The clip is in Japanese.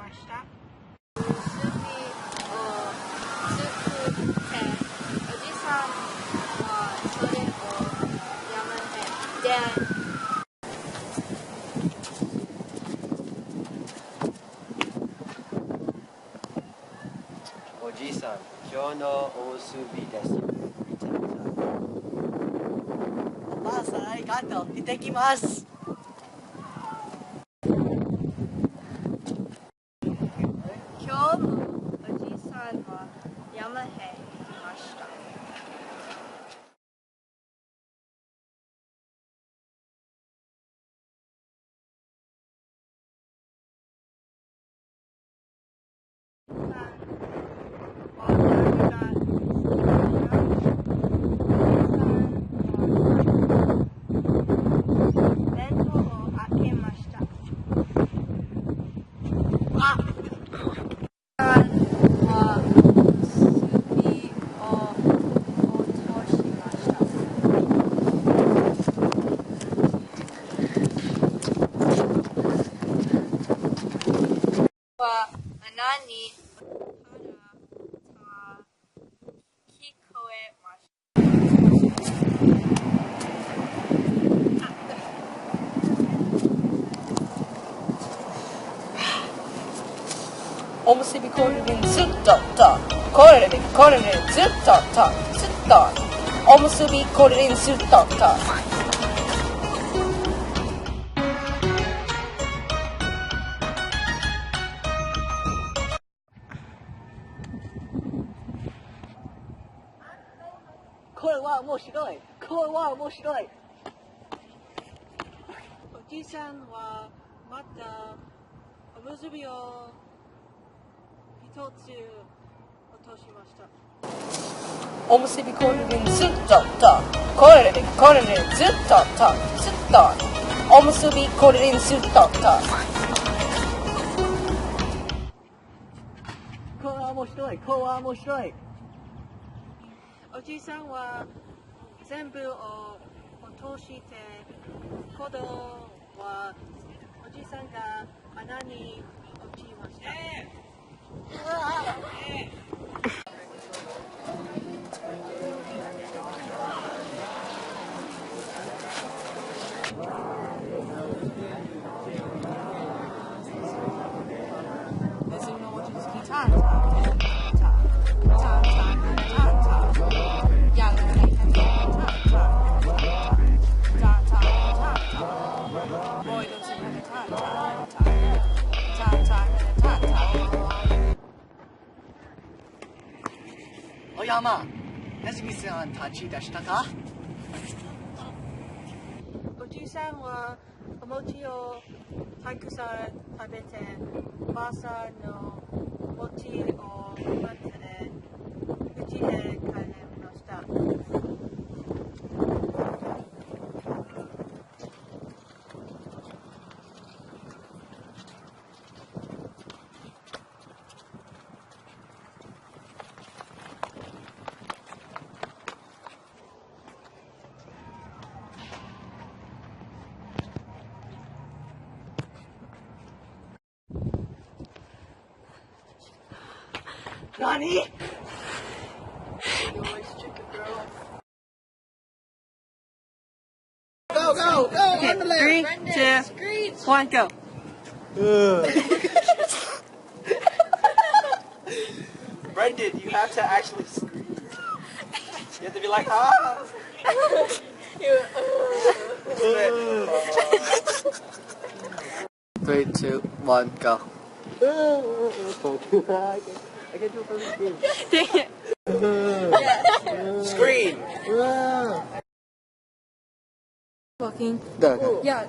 ました。結びを作っておじさんはそれをやめておじさん、今日のおむすびです。おばあさんありがとう。行ってきます。今日もおじさんは山へ行きました。は穴に聞こえました。おむすびこれでずっととこれでずっととずっとおむすびこれでずっととこれは面白い。これは面白い。おじさんはまたおむすびを一つ落としました。おむすびこれでずっととこれでずっととずっとおむすびこれでずっととこれは面白い。これは面白い。おじさんは全部を落として今度はおじさんが穴に落ちました。おやま、ネズミさんたちでしたか？おじさんはお餅をたくさん食べて、おばあさんの餅を待って家へ帰りました。何？ Go, go, go! Okay, 3, 2, 1, go. Brendan, you have to actually scream. You have to be like, ah! 3, 2, 1, go. I can do it from the screen. Dang it. Scream! Walking. Go. Yeah.